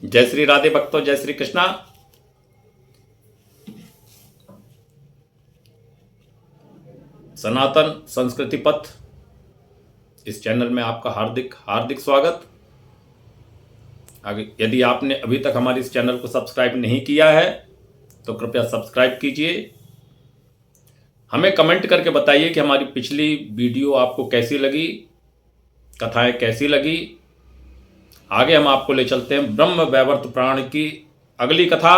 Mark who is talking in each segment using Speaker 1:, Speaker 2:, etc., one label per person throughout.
Speaker 1: जय श्री राधे भक्तों, जय श्री कृष्णा। सनातन संस्कृति पथ इस चैनल में आपका हार्दिक हार्दिक स्वागत। आगे यदि आपने अभी तक हमारे इस चैनल को सब्सक्राइब नहीं किया है तो कृपया सब्सक्राइब कीजिए। हमें कमेंट करके बताइए कि हमारी पिछली वीडियो आपको कैसी लगी, कथाएं कैसी लगी। आगे हम आपको ले चलते हैं ब्रह्म वैवर्त पुराण की अगली कथा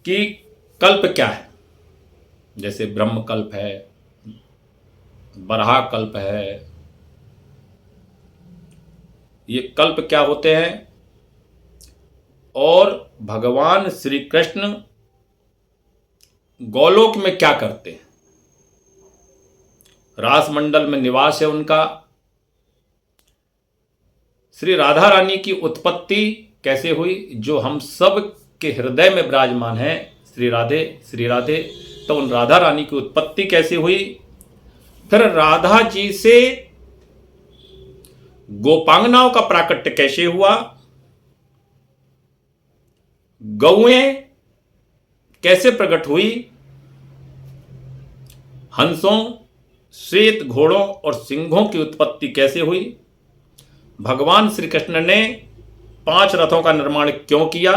Speaker 1: कि कल्प क्या है। जैसे ब्रह्म कल्प है, बराह कल्प है, ये कल्प क्या होते हैं और भगवान श्री कृष्ण गोलोक में क्या करते हैं। रास मंडल में निवास है उनका। श्री राधा रानी की उत्पत्ति कैसे हुई, जो हम सब के हृदय में विराजमान है। श्री राधे श्री राधे। तो उन राधा रानी की उत्पत्ति कैसे हुई, फिर राधा जी से गोपांगनाओं का प्राकट्य कैसे हुआ, गौएं कैसे प्रकट हुई, हंसों, श्वेत घोड़ों और सिंहों की उत्पत्ति कैसे हुई, भगवान श्री कृष्ण ने 5 रथों का निर्माण क्यों किया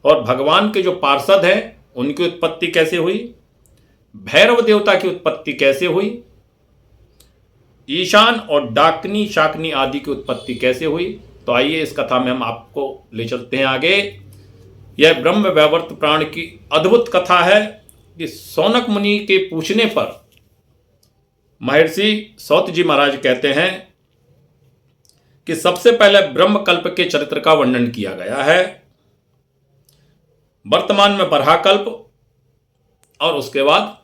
Speaker 1: और भगवान के जो पार्षद हैं उनकी उत्पत्ति कैसे हुई, भैरव देवता की उत्पत्ति कैसे हुई, ईशान और डाकनी शाकनी आदि की उत्पत्ति कैसे हुई। तो आइए इस कथा में हम आपको ले चलते हैं आगे। यह ब्रह्म वैवर्त पुराण की अद्भुत कथा है कि शौनक मुनि के पूछने पर महर्षि सौत जी महाराज कहते हैं कि सबसे पहले ब्रह्म कल्प के चरित्र का वर्णन किया गया है, वर्तमान में बराह कल्प और उसके बाद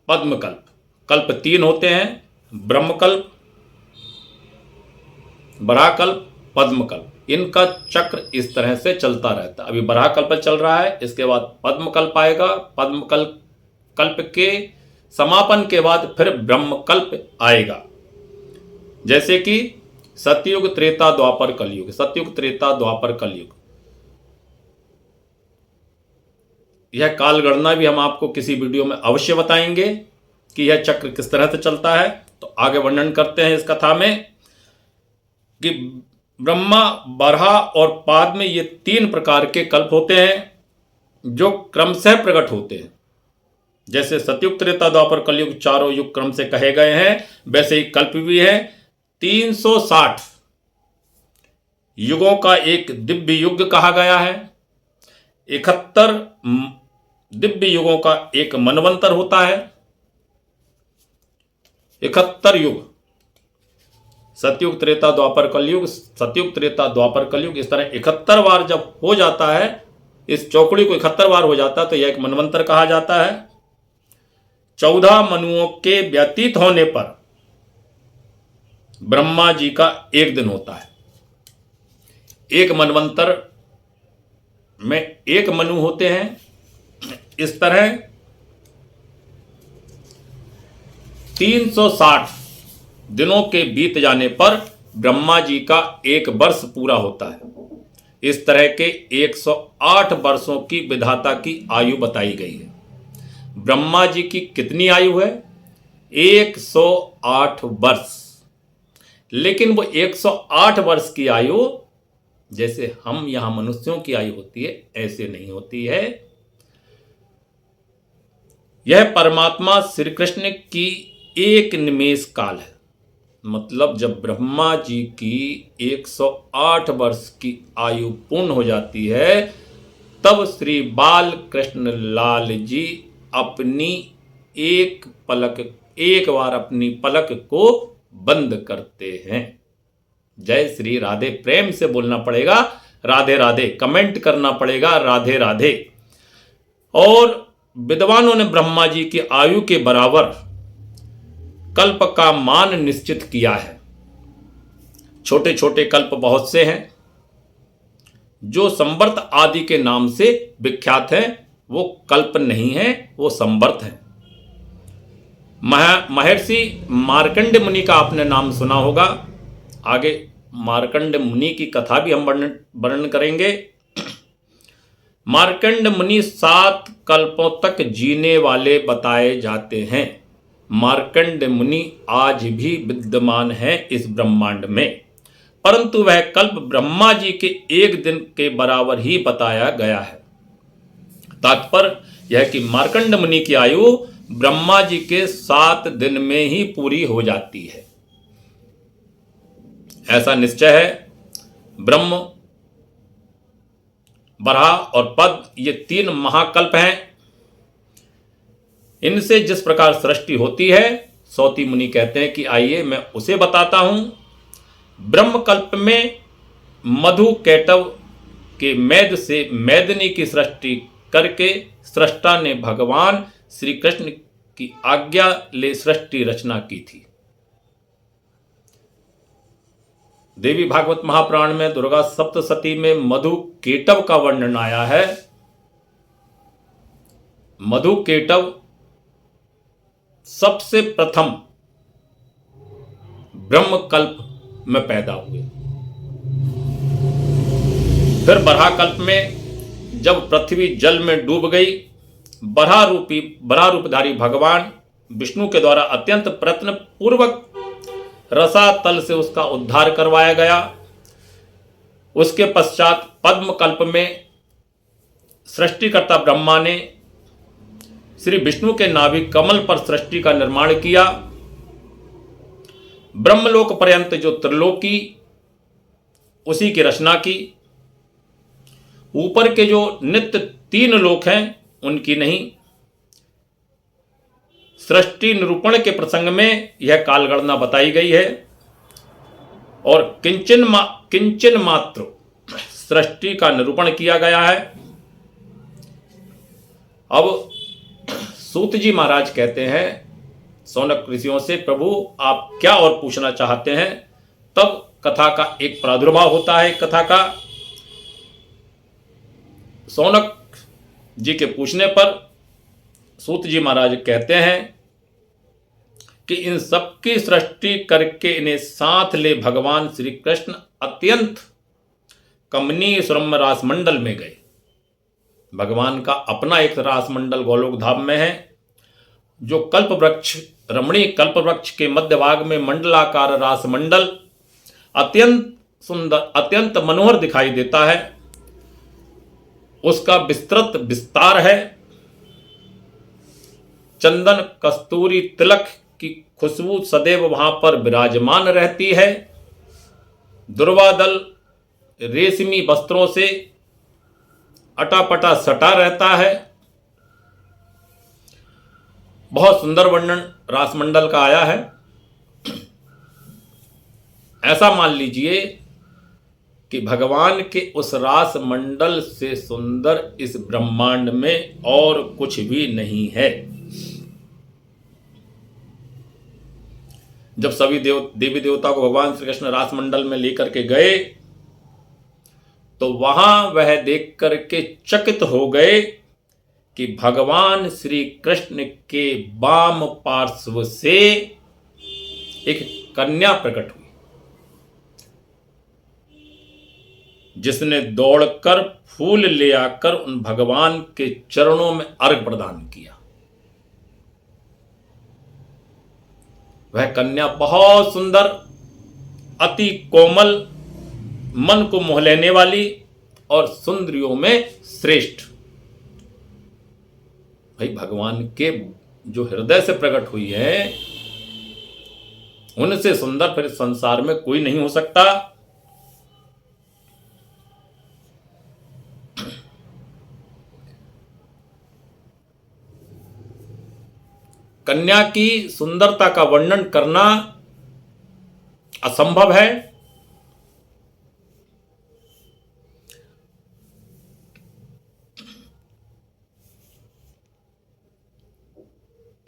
Speaker 1: पद्म कल्प। कल्प 3 होते हैं, ब्रह्म कल्प, बराह कल्प, पद्म कल्प। इनका चक्र इस तरह से चलता रहता है। अभी बराह कल्प चल रहा है, इसके बाद पद्म कल्प आएगा। पद्म कल्प के समापन के बाद फिर ब्रह्म कल्प आएगा। जैसे कि सतयुग, त्रेता, द्वापर, कलयुग। सतयुग, त्रेता, द्वापर, कलयुग। यह काल गणना भी हम आपको किसी वीडियो में अवश्य बताएंगे कि यह चक्र किस तरह से चलता है। तो आगे वर्णन करते हैं इस कथा में कि ब्रह्मा, बराह और पाद में ये 3 प्रकार के कल्प होते हैं जो क्रमशः प्रकट होते हैं। जैसे सतयुग, त्रेता, द्वापर, कलयुग 4 युग क्रम से कहे गए हैं, वैसे ही कल्प भी है। 360 युगों का एक दिव्य युग कहा गया है। 71 दिव्य युगों का एक मनवंतर होता है। 71 युग, सतयुग, त्रेता, द्वापर, कलयुग, सतयुग, त्रेता, द्वापर, कलयुग। इस तरह 71 बार जब हो जाता है, इस चौकड़ी को 71 बार हो जाता है तो यह एक मनवंतर कहा जाता है। 14 मनुओं के व्यतीत होने पर ब्रह्मा जी का 1 दिन होता है। एक मनवंतर में 1 मनु होते हैं। इस तरह 360 दिनों के बीत जाने पर ब्रह्मा जी का 1 वर्ष पूरा होता है। इस तरह के 108 वर्षों की विधाता की आयु बताई गई है। ब्रह्मा जी की कितनी आयु है? 108 वर्ष। लेकिन वो 108 वर्ष की आयु जैसे हम यहां मनुष्यों की आयु होती है ऐसे नहीं होती है। यह परमात्मा श्री कृष्ण की एक निमेष काल है। मतलब जब ब्रह्मा जी की 108 वर्ष की आयु पूर्ण हो जाती है तब श्री बाल कृष्ण लाल जी अपनी एक बार अपनी पलक को बंद करते हैं। जय श्री राधे। प्रेम से बोलना पड़ेगा राधे राधे, कमेंट करना पड़ेगा राधे राधे। और विद्वानों ने ब्रह्मा जी की आयु के बराबर कल्प का मान निश्चित किया है। छोटे छोटे कल्प बहुत से हैं जो संवर्त आदि के नाम से विख्यात हैं। वो कल्प नहीं है, वो संवर्त है। महर्षि मार्कंड मुनि का आपने नाम सुना होगा। आगे मार्कंड मुनि की कथा भी हम वर्णन करेंगे। मार्कंड मुनि 7 कल्पों तक जीने वाले बताए जाते हैं। मार्कंड मुनि आज भी विद्यमान है इस ब्रह्मांड में, परंतु वह कल्प ब्रह्मा जी के 1 दिन के बराबर ही बताया गया है। तात्पर्य यह कि मार्कंड मुनि की आयु ब्रह्मा जी के 7 दिन में ही पूरी हो जाती है, ऐसा निश्चय है। ब्रह्म, वराह और पद ये 3 महाकल्प हैं। इनसे जिस प्रकार सृष्टि होती है, सौती मुनि कहते हैं कि आइए मैं उसे बताता हूं। ब्रह्मकल्प में मधु कैटव के मैद से मैदनी की सृष्टि करके सृष्टा ने भगवान श्री कृष्ण की आज्ञा ले सृष्टि रचना की थी। देवी भागवत महापुराण में दुर्गा सप्तशती में मधु केटव का वर्णन आया है। मधु केटव सबसे प्रथम ब्रह्मकल्प में पैदा हुए। फिर बराहकल्प में जब पृथ्वी जल में डूब गई, बराह रूपधारी भगवान विष्णु के द्वारा अत्यंत प्रयत्न पूर्वक रसातल से उसका उद्धार करवाया गया। उसके पश्चात पद्मकल्प में सृष्टिकर्ता ब्रह्मा ने श्री विष्णु के नाभि कमल पर सृष्टि का निर्माण किया। ब्रह्मलोक पर्यंत जो त्रिलोकी, उसी की रचना की। ऊपर के जो नित्य 3 लोक हैं उनकी नहीं। सृष्टि निरूपण के प्रसंग में यह कालगणना बताई गई है और किंचन मात्र सृष्टि का निरूपण किया गया है। अब सूत जी महाराज कहते हैं सौनक ऋषियों से, प्रभु आप क्या और पूछना चाहते हैं? तब कथा का एक प्रादुर्भाव होता है। कथा का सौनक जी के पूछने पर सूत जी महाराज कहते हैं कि इन सबकी सृष्टि करके इन्हें साथ ले भगवान श्री कृष्ण अत्यंत कमनीय सुरम्य रासमंडल में गए। भगवान का अपना एक रासमंडल गोलोक धाम में है, जो कल्प वृक्ष, रमणीय कल्प वृक्ष के मध्य भाग में मंडलाकार रासमंडल अत्यंत सुंदर, अत्यंत मनोहर दिखाई देता है। उसका विस्तृत विस्तार है। चंदन कस्तूरी तिलक की खुशबू सदैव वहां पर विराजमान रहती है। दुर्वादल रेशमी वस्त्रों से अटापटा सटा रहता है। बहुत सुंदर वर्णन रासमंडल का आया है। ऐसा मान लीजिए कि भगवान के उस रासमंडल से सुंदर इस ब्रह्मांड में और कुछ भी नहीं है। जब सभी देवी देवता को भगवान श्री कृष्ण रासमंडल में लेकर के गए तो वहां वह देख करके चकित हो गए कि भगवान श्री कृष्ण के वाम पार्श्व से एक कन्या प्रकट हुई, जिसने दौड़कर फूल ले आकर उन भगवान के चरणों में अर्घ प्रदान किया। वह कन्या बहुत सुंदर, अति कोमल, मन को मोह लेने वाली और सुंदरियों में श्रेष्ठ। भाई भगवान के जो हृदय से प्रकट हुई है, उनसे सुंदर फिर संसार में कोई नहीं हो सकता। कन्या की सुंदरता का वर्णन करना असंभव है।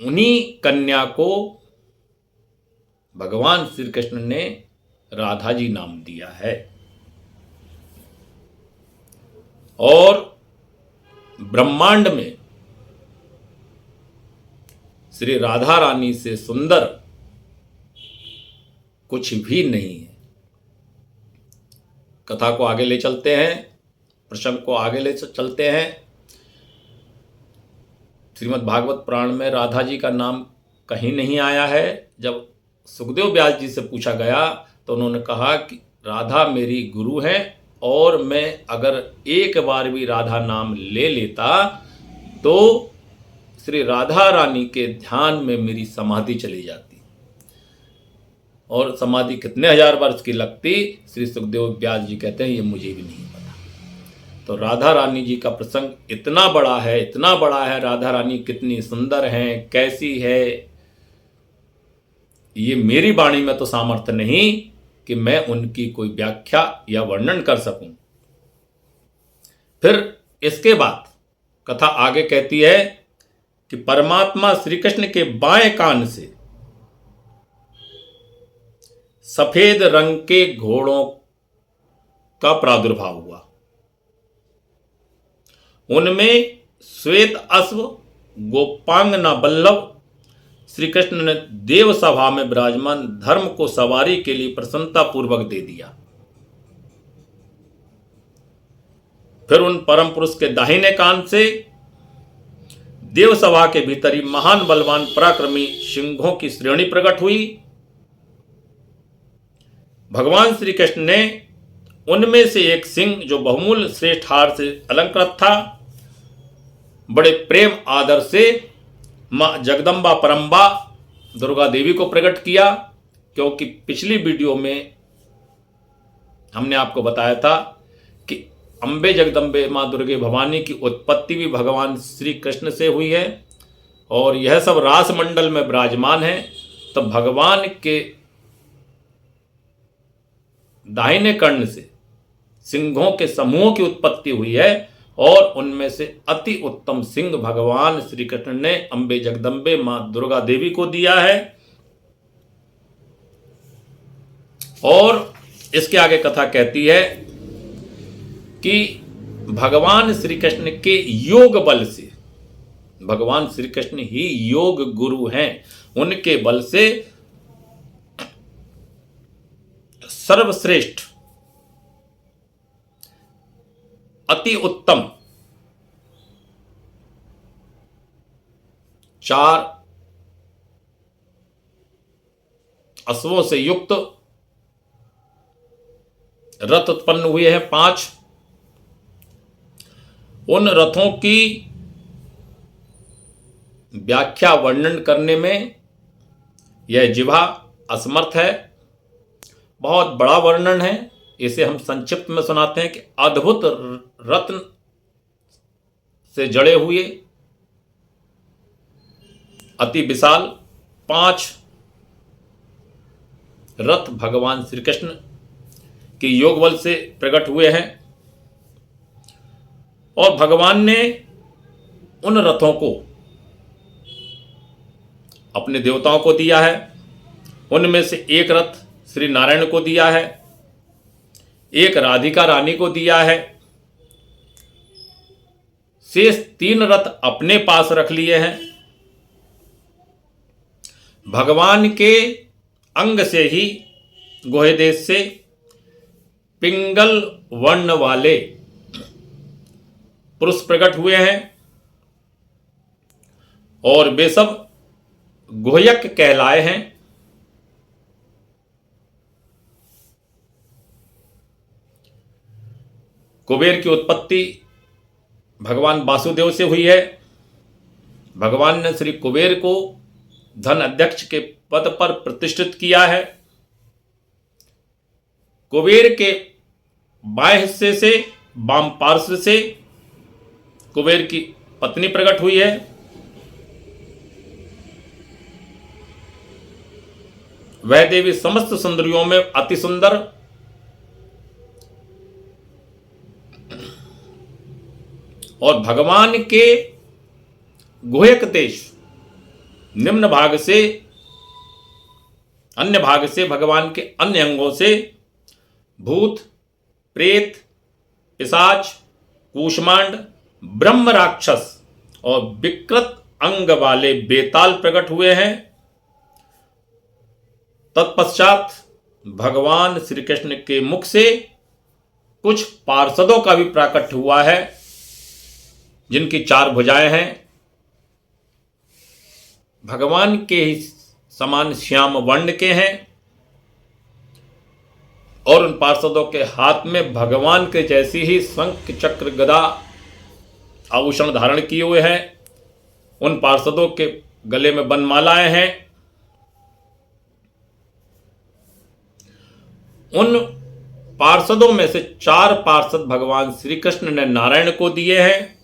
Speaker 1: उन्हीं कन्या को भगवान श्री कृष्ण ने राधा जी नाम दिया है और ब्रह्मांड में श्री राधा रानी से सुंदर कुछ भी नहीं है। कथा को आगे ले चलते हैं, प्रसंग को आगे ले चलते हैं। श्रीमद् भागवत पुराण में राधा जी का नाम कहीं नहीं आया है। जब सुखदेव व्यास जी से पूछा गया तो उन्होंने कहा कि राधा मेरी गुरु है और मैं अगर एक बार भी राधा नाम ले लेता तो श्री राधा रानी के ध्यान में मेरी समाधि चली जाती, और समाधि कितने हजार वर्ष की लगती, श्री सुखदेव व्यास जी कहते हैं ये मुझे भी नहीं पता। तो राधा रानी जी का प्रसंग इतना बड़ा है, इतना बड़ा है। राधा रानी कितनी सुंदर हैं, कैसी है, ये मेरी वाणी में तो सामर्थ्य नहीं कि मैं उनकी कोई व्याख्या या वर्णन कर सकूं। फिर इसके बाद कथा आगे कहती है कि परमात्मा श्री कृष्ण के बाएं कान से सफेद रंग के घोड़ों का प्रादुर्भाव हुआ। उनमें श्वेत अश्व गोपांगना बल्लभ श्री कृष्ण ने देव सभा में विराजमान धर्म को सवारी के लिए प्रसन्नता पूर्वक दे दिया। फिर उन परम पुरुष के दाहिने कान से देव सभा के भीतर ही महान बलवान पराक्रमी सिंहों की श्रेणी प्रकट हुई। भगवान श्री कृष्ण ने उनमें से एक सिंह जो बहुमूल्य श्रेष्ठ हार से अलंकृत था, बड़े प्रेम आदर से मां जगदम्बा परम्बा दुर्गा देवी को प्रकट किया। क्योंकि पिछली वीडियो में हमने आपको बताया था कि अम्बे जगदम्बे मां दुर्गे भवानी की उत्पत्ति भी भगवान श्री कृष्ण से हुई है और यह सब रास मंडल में विराजमान है। तो भगवान के दाहिने कर्ण से सिंहों के समूह की उत्पत्ति हुई है और उनमें से अति उत्तम सिंह भगवान श्री कृष्ण ने अम्बे जगदम्बे मां दुर्गा देवी को दिया है। और इसके आगे कथा कहती है कि भगवान श्री कृष्ण के योग बल से, भगवान श्री कृष्ण ही योग गुरु हैं, उनके बल से सर्वश्रेष्ठ अति उत्तम 4 अश्वों से युक्त रथ उत्पन्न हुए हैं 5। उन रथों की व्याख्या वर्णन करने में यह जिह्वा असमर्थ है। बहुत बड़ा वर्णन है, इसे हम संक्षिप्त में सुनाते हैं कि अद्भुत रत्न से जड़े हुए अति विशाल 5 रथ भगवान श्री कृष्ण के योग बल से प्रकट हुए हैं और भगवान ने उन रथों को अपने देवताओं को दिया है। उनमें से एक रथ श्री नारायण को दिया है, एक राधिका रानी को दिया है, शेष 3 रथ अपने पास रख लिए हैं। भगवान के अंग से ही गोहे देश से पिंगल वर्ण वाले पुरुष प्रकट हुए हैं और वे सब गोहयक कहलाए हैं। कुबेर की उत्पत्ति भगवान वासुदेव से हुई है। भगवान ने श्री कुबेर को धन अध्यक्ष के पद पर प्रतिष्ठित किया है। कुबेर के बाएं हिस्से से वाम पार्श्व से कुबेर की पत्नी प्रकट हुई है। वह देवी समस्त सुंदरियों में अति सुंदर और भगवान के गुह्यक देश निम्न भाग से, अन्य भाग से भगवान के अन्य अंगों से भूत, प्रेत, पिशाच, कूष्मांड, ब्रह्म राक्षस और विकृत अंग वाले बेताल प्रकट हुए हैं। तत्पश्चात भगवान श्री कृष्ण के मुख से कुछ पार्षदों का भी प्राकट्य हुआ है जिनकी 4 भुजाएं हैं, भगवान के ही समान श्याम वर्ण के हैं और उन पार्षदों के हाथ में भगवान के जैसी ही शंख चक्र गदा आभूषण धारण किए हुए हैं। उन पार्षदों के गले में वनमालाएं हैं। उन पार्षदों में से 4 पार्षद भगवान श्री कृष्ण ने नारायण को दिए हैं।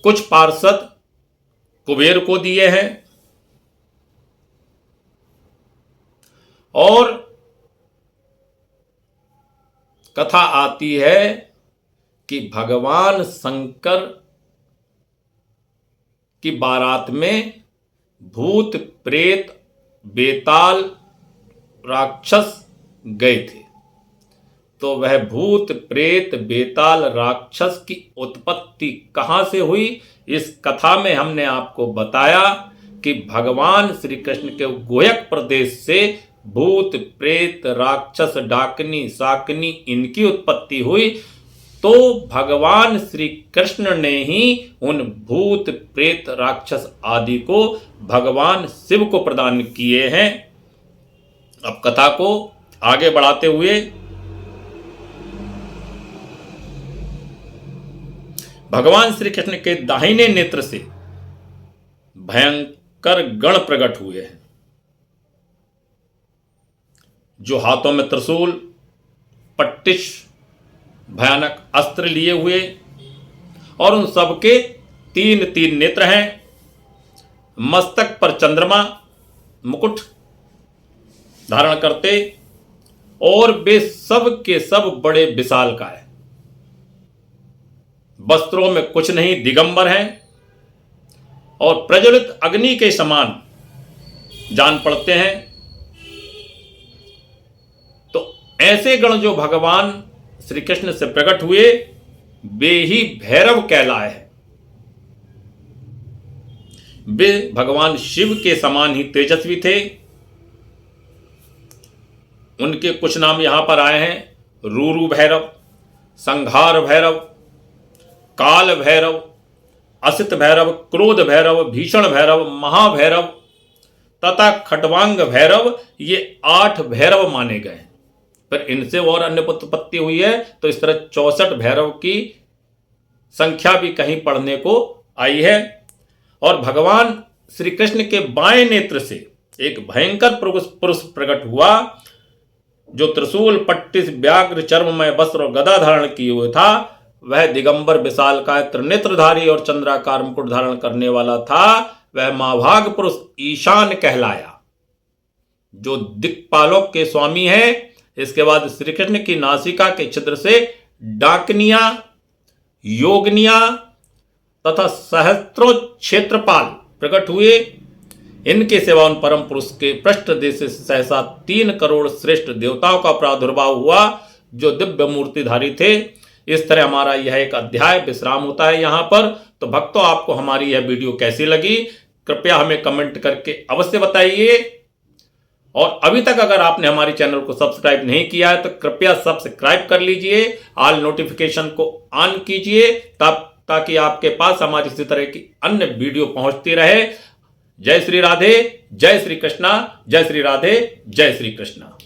Speaker 1: कुछ पार्षद कुबेर को दिए हैं और कथा आती है कि भगवान शंकर की बारात में भूत प्रेत बेताल राक्षस गए थे। तो वह भूत प्रेत बेताल राक्षस की उत्पत्ति कहां से हुई, इस कथा में हमने आपको बताया कि भगवान श्री कृष्ण के गोयक प्रदेश से भूत प्रेत राक्षस डाकनी साकनी इनकी उत्पत्ति हुई। तो भगवान श्री कृष्ण ने ही उन भूत प्रेत राक्षस आदि को भगवान शिव को प्रदान किए हैं। अब कथा को आगे बढ़ाते हुए भगवान श्री कृष्ण के दाहिने नेत्र से भयंकर गण प्रकट हुए हैं, जो हाथों में त्रिशूल पट्टिश भयानक अस्त्र लिए हुए, और उन सबके 3 नेत्र हैं। मस्तक पर चंद्रमा मुकुट धारण करते और वे सब के सब बड़े विशालकाय, वस्त्रों में कुछ नहीं दिगंबर हैं और प्रज्वलित अग्नि के समान जान पड़ते हैं। तो ऐसे गण जो भगवान श्री कृष्ण से प्रकट हुए वे ही भैरव कहलाए हैं। वे भगवान शिव के समान ही तेजस्वी थे। उनके कुछ नाम यहां पर आए हैं: रूरू भैरव, संहार भैरव, काल भैरव, असित भैरव, क्रोध भैरव, भीषण भैरव, महाभैरव तथा खटवांग भैरव। ये 8 भैरव माने गए। पर इनसे और अन्य उत्पत्ति हुई है, तो इस तरह 64 भैरव की संख्या भी कहीं पढ़ने को आई है। और भगवान श्री कृष्ण के बाएं नेत्र से एक भयंकर पुरुष प्रकट हुआ, जो त्रिशूल पट्टिस व्याघ्र चर्ममय वस्त्र और गदा धारण किए हुए था। वह दिगंबर विशालकाय त्रिनेत्रधारी और चंद्राकार मुकुट धारण करने वाला था। वह महाभाग पुरुष ईशान कहलाया, जो दिक्पालों के स्वामी है। इसके बाद श्री कृष्ण की नासिका के छिद्र से डाकनिया, योगनिया तथा सहस्त्रों क्षेत्रपाल प्रकट हुए। इनके सिवा उन परम पुरुष के पृष्ठ देश से सहसा 3 करोड़ श्रेष्ठ देवताओं का प्रादुर्भाव हुआ, जो दिव्य मूर्तिधारी थे। इस तरह हमारा यह एक अध्याय विश्राम होता है यहाँ पर। तो भक्तों, आपको हमारी यह वीडियो कैसी लगी कृपया हमें कमेंट करके अवश्य बताइए। और अभी तक अगर आपने हमारे चैनल को सब्सक्राइब नहीं किया है तो कृपया सब्सक्राइब कर लीजिए, ऑल नोटिफिकेशन को ऑन कीजिए, तब ताकि आपके पास हमारी इसी तरह की अन्य वीडियो पहुंचती रहे। जय श्री राधे, जय श्री कृष्णा, जय श्री राधे, जय श्री कृष्णा।